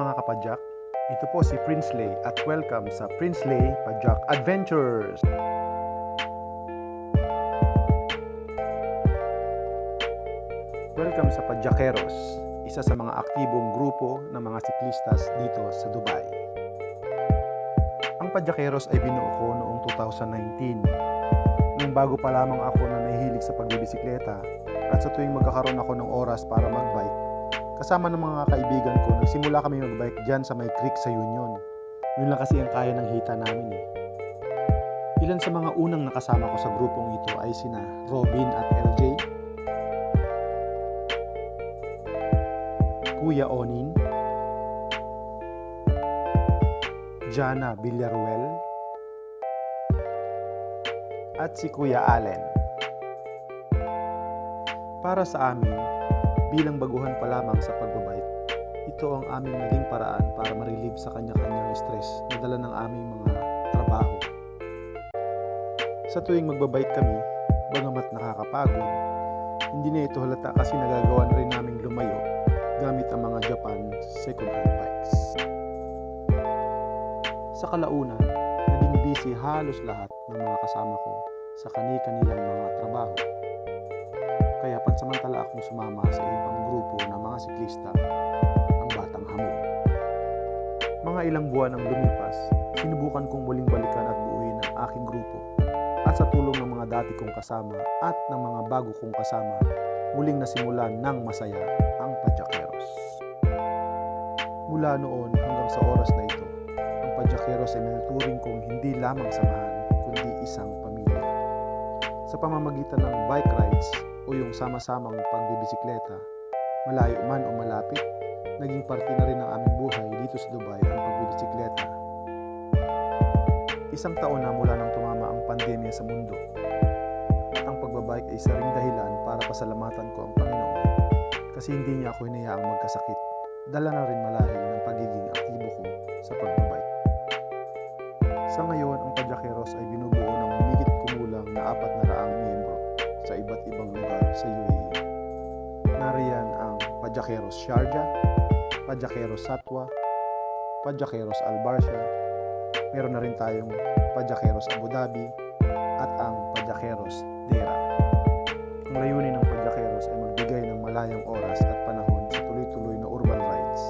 mga kapadyak, ito po si Prinsley at welcome sa Prinsley Padyak Adventures! Welcome sa Padyakeros, isa sa mga aktibong grupo ng mga siklistas dito sa Dubai. Ang Padyakeros ay binuo ko noong 2019, nung bago pa lamang ako na nahihilig sa pagbibisikleta at sa tuwing magkakaroon ako ng oras para magbike. Kasama ng mga kaibigan ko, nagsimula kami magbike dyan sa may creek sa Union. Yun lang kasi ang kaya ng hita namin eh. Ilan sa mga unang nakasama ko sa grupong ito ay sina Robin at LJ, Kuya Onin, Jana Villaruel, at si Kuya Allen. Para sa amin, bilang baguhan pa lamang sa pagbabike, ito ang aming naging paraan para ma-relieve sa kanya-kanyang stress na dala ng aming mga trabaho. Sa tuwing magbabike kami, bagamat nakakapagod, hindi na ito halata kasi nagagawa na rin naming lumayo gamit ang mga Japan second-hand bikes. Sa kalaunan, naging busy halos lahat ng mga kasama ko sa kani-kanilang mga trabaho. Kaya pansamantala akong sumama sa ibang grupo ng mga siklista, ang Batang Hamog. Mga ilang buwan ang lumipas, sinubukan kong muling balikan at buuin ang aking grupo. At sa tulong ng mga dati kong kasama at ng mga bago kong kasama, muling nasimulan ng masaya ang Padyakeros. Mula noon hanggang sa oras na ito, ang Padyakeros ay manuturing kong hindi lamang samahan, kundi isang pamilya. Sa pamamagitan ng bike rides, o yung sama-samang pagbibisikleta, malayo man o malapit, naging parte na rin ng aming buhay dito sa Dubai ang pagbibisikleta. Isang taon na mula nang tumama ang pandemya sa mundo, at ang pagbabike ay isa ring dahilan para pasalamatan ko ang Panginoon kasi hindi niya ako hinayaang magkasakit. Dala na rin malahil ng pagiging aktibo ko sa pagbabike. Sa ngayon, ang Padyakeros ay binubuo ng humigit kumulang na 400 miyembro sa iba't ibang lugar sa UAE. Nariyan ang Padyakeros Sharjah, Padyakeros Satwa, Padyakeros Al Barsha, meron na rin tayong Padyakeros Abu Dhabi, at ang Padyakeros Dera. Ang layunin ng Padyakeros ay magbigay ng malayang oras at panahon sa tuloy-tuloy na urban rides,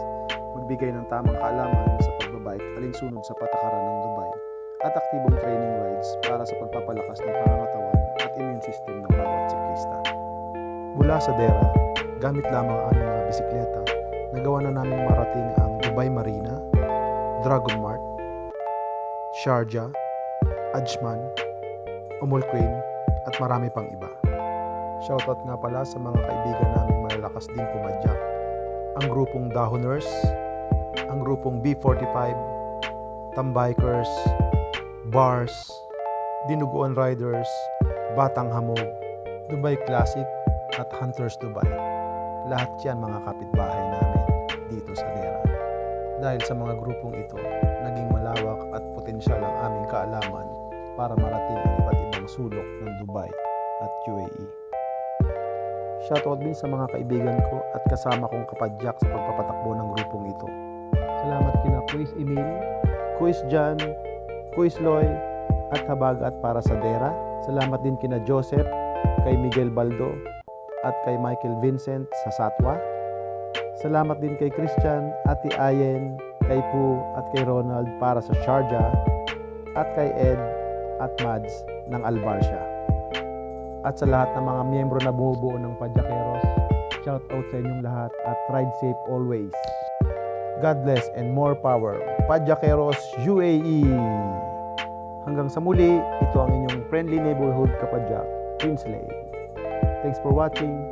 magbigay ng tamang kaalaman sa pagbabike alinsunod sa patakaran ng Dubai, at aktibong training rides para sa pagpapalakas ng pangangatawan at immune system ng bawat siklista. Mula sa Dera, gamit lamang ang aming mga bisikleta, nagawa na namin marating ang Dubai Marina, Dragon Mart, Sharjah, Ajman, Queen, at marami pang iba. Shoutout nga pala sa mga kaibigan naming malalakas din pumadyak, ang grupong Dahoners, ang grupong B45, Tambikers, Bars, Dinuguan Riders, Batang Hamog, Dubai Classic, at Hunters Dubai. Lahat yan mga kapitbahay namin dito sa Dera. Dahil sa mga grupong ito, naging malawak at potensyal ang aming kaalaman para marating ang iba't ibang sulok ng Dubai at UAE. Shoutout din sa mga kaibigan ko at kasama kong kapadyak sa pagpapatakbo ng grupong ito. Salamat kina Kuis Emil, Kuis Jan, Kuis Loy, at Habagat para sa Dera. Salamat din kina Joseph, kay Miguel Baldo, at kay Michael Vincent sa Satwa. Salamat din kay Christian, Ate Ayen, kay Poo, at kay Ronald para sa Sharjah, at kay Ed at Mads ng Al Barsha. At sa lahat ng mga miyembro na bumubuo ng Padyakeros, shout out sa inyong lahat at ride safe always. God bless and more power. Padyakeros UAE! Hanggang sa muli, ito ang inyong friendly neighborhood kapadyak, Prinsley. Thanks for watching.